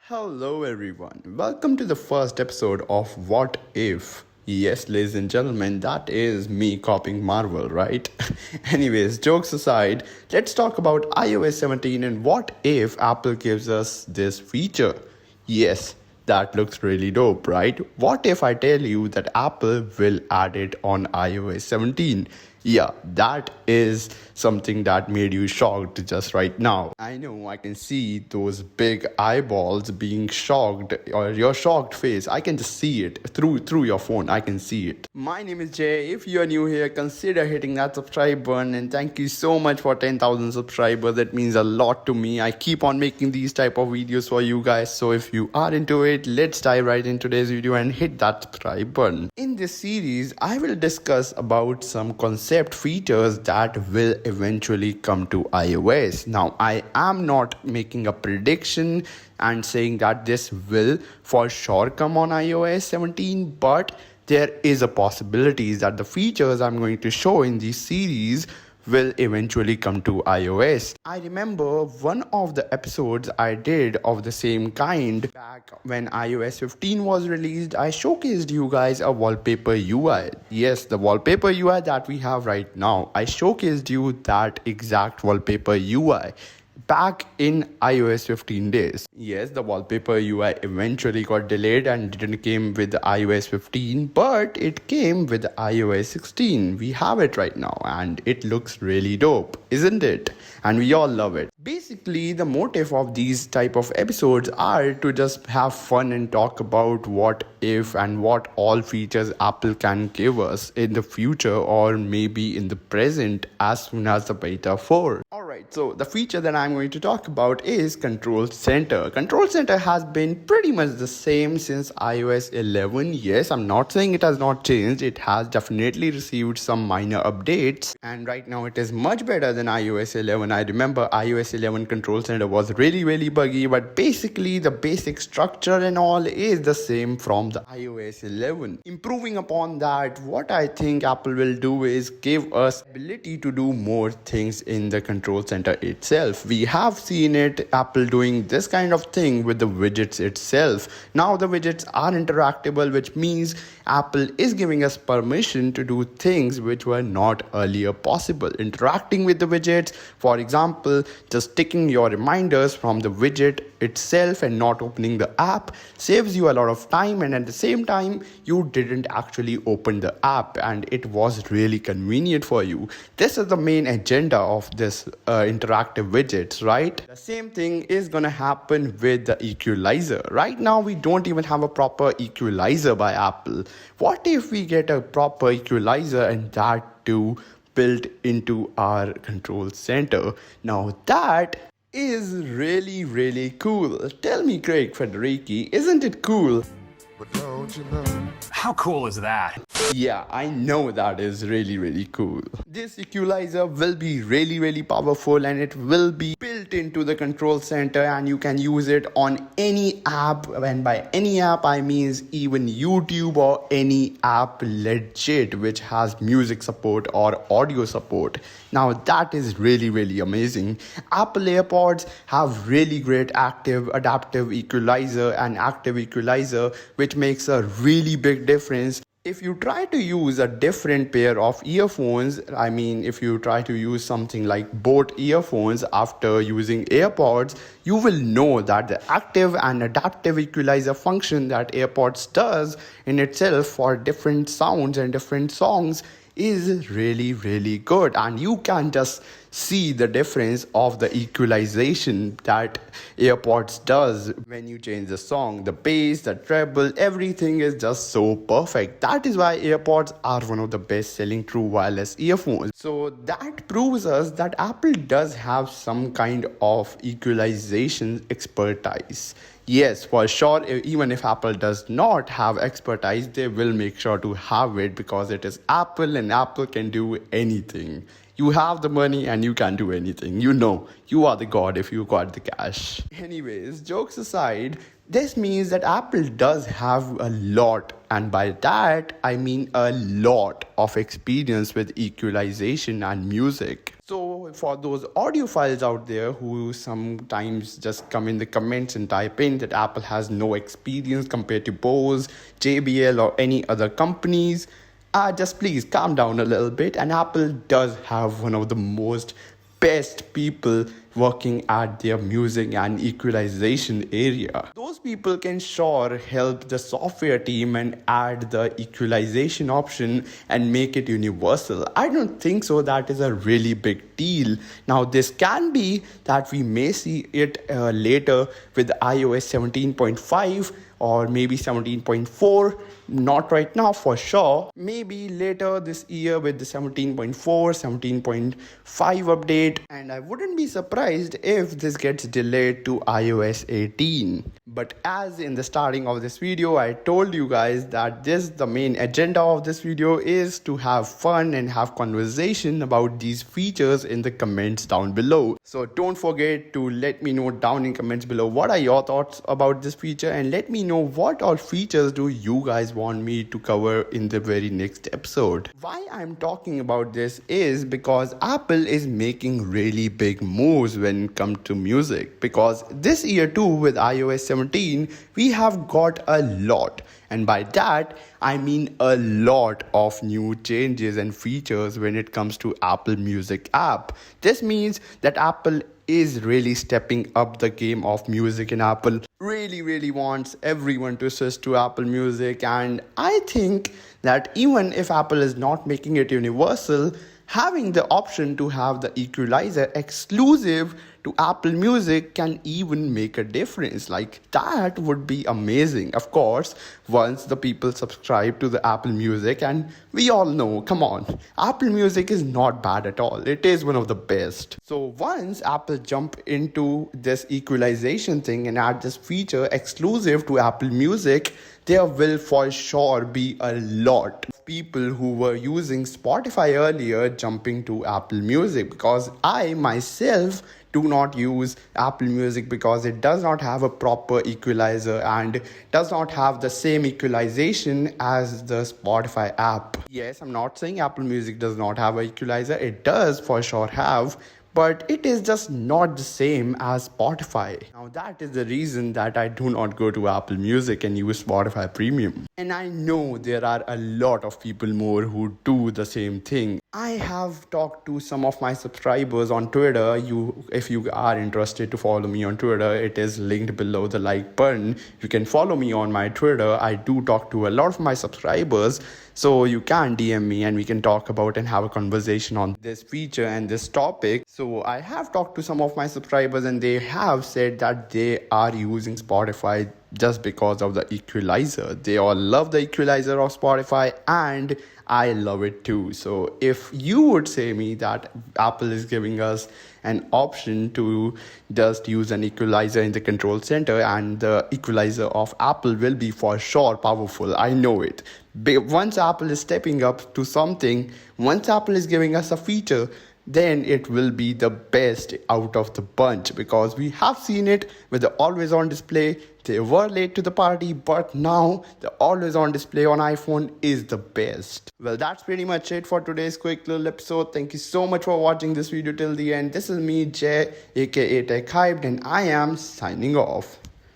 Hello, everyone. Welcome to the first episode of What If. Yes, ladies and gentlemen, that is me copying Marvel, right? Anyways, jokes aside, let's talk about iOS 17 and what if Apple gives us this feature. Yes, that looks really dope, right? What if I tell you that Apple will add it on iOS 17? Yeah, that is something that made you shocked just right now. I know I can see those big eyeballs being shocked or your shocked face. I can just see it through your phone. I can see it. My name is Jay. If you are new here, consider hitting that subscribe button and thank you so much for 10,000 subscribers. That means a lot to me. I keep on making these type of videos for you guys. So if you are into it, let's dive right into today's video and hit that subscribe button. In this series, I will discuss about some concepts features that will eventually come to iOS. Now, I am not making a prediction and saying that this will for sure come on iOS 17, but there is a possibility that the features I'm going to show in this series will eventually come to iOS. I remember one of the episodes I did of the same kind back when iOS 15 was released. I showcased you guys a wallpaper UI. Yes, the wallpaper UI that we have right now. I showcased you that exact wallpaper UI back in iOS 15 days. Yes, the wallpaper UI eventually got delayed and didn't came with iOS 15, but it came with iOS 16. We have it right now and it looks really dope, isn't it? And we all love it. Basically, the motive of these type of episodes are to just have fun and talk about what if and what all features Apple can give us in the future or maybe in the present as soon as the beta 4. Alright, so the feature that I'm going to talk about is Control Center. Control Center has been pretty much the same since iOS 11. Yes, I'm not saying it has not changed. It has definitely received some minor updates and right now it is much better than iOS 11. I remember iOS 11 Control Center was really buggy, but basically the basic structure and all is the same from the iOS 11. Improving upon that, what I think Apple will do is give us ability to do more things in the Control Center itself. We have seen it, Apple doing this kind of thing with the widgets itself. Now the widgets are interactable, which means Apple is giving us permission to do things which were not earlier possible. Interacting with the widgets, for example, just taking your reminders from the widget itself and not opening the app saves you a lot of time, and at the same time you didn't actually open the app and it was really convenient for you. This is the main agenda of this interactive widgets, right? The same thing is gonna happen with the equalizer. Right now we don't even have a proper equalizer by Apple. What if we get a proper equalizer and that too built into our Control Center? Now that is really cool. Tell me, Craig Federici, isn't it cool? But don't you know? How cool is that? Yeah, I know that is really cool. This equalizer will be really powerful and it will be built into the Control Center and you can use it on any app, and by any app I means even YouTube or any app legit which has music support or audio support. Now that is really amazing. Apple AirPods have really great active adaptive equalizer and active equalizer, which makes a really big difference. If you try to use a different pair of earphones, I mean if you try to use something like boat earphones after using AirPods, you will know that the active and adaptive equalizer function that AirPods does in itself for different sounds and different songs is really good, and you can just see the difference of the equalization that AirPods does when you change the song. The bass, the treble, everything is just so perfect. That is why AirPods are one of the best selling true wireless earphones. So that proves us that Apple does have some kind of equalization expertise. Yes, for sure, even if Apple does not have expertise, they will make sure to have it because it is Apple and Apple can do anything. You have the money and you can do anything. You know, you are the god if you got the cash. Anyways, jokes aside, this means that Apple does have a lot, and by that I mean a lot of experience with equalization and music. So, for those audiophiles out there who sometimes just come in the comments and type in that Apple has no experience compared to Bose, JBL, or any other companies, just please calm down a little bit. And Apple does have one of the most best people working at their music and equalization area. Those people can sure help the software team and add the equalization option and make it universal. I don't think so that is a really big deal. Now this can be that we may see it later with iOS 17.5 or maybe 17.4, not right now for sure. Maybe later this year with the 17.4, 17.5 update, and I wouldn't be surprised if this gets delayed to iOS 18. But as in the starting of this video, I told you guys that the main agenda of this video is to have fun and have conversation about these features in the comments down below. So don't forget to let me know down in comments below what are your thoughts about this feature, and let me know what all features do you guys want me to cover in the very next episode. Why I'm talking about this is because Apple is making really big moves when it comes to music, because this year too with iOS 17 we have got a lot, and by that I mean a lot of new changes and features when it comes to Apple Music app. This means that Apple is really stepping up the game of music, and Apple really wants everyone to switch to Apple Music. And I think that even if Apple is not making it universal, having the option to have the equalizer exclusive to Apple Music can even make a difference. Like, that would be amazing. Of course, once the people subscribe to the Apple Music, and we all know, come on, Apple Music is not bad at all. It is one of the best. So once Apple jump into this equalization thing and add this feature exclusive to Apple Music, there will for sure be a lot of people who were using Spotify earlier jumping to Apple Music, because I myself do not use Apple Music because it does not have a proper equalizer and does not have the same equalization as the Spotify app. Yes, I'm not saying Apple Music does not have an equalizer. It does for sure have, but it is just not the same as Spotify. Now that is the reason that I do not go to Apple Music and use Spotify Premium. And I know there are a lot of people more who do the same thing. I have talked to some of my subscribers on Twitter. If you are interested to follow me on Twitter, it is linked below the like button. You can follow me on my Twitter. I do talk to a lot of my subscribers, so you can DM me and we can talk about and have a conversation on this feature and this topic. So I have talked to some of my subscribers and they have said that they are using Spotify just because of the equalizer. They all love the equalizer of Spotify, and I love it too. So if you would say me that Apple is giving us an option to just use an equalizer in the control center, and the equalizer of Apple will be for sure powerful, I know it. Once Apple is stepping up to something, once Apple is giving us a feature, then it will be the best out of the bunch, because we have seen it with the always on display. They were late to the party, but now the always on display on iPhone is the best. Well, that's pretty much it for today's quick little episode. Thank you so much for watching this video till the end. This is me, Jay, aka Tech Hyped, and I am signing off.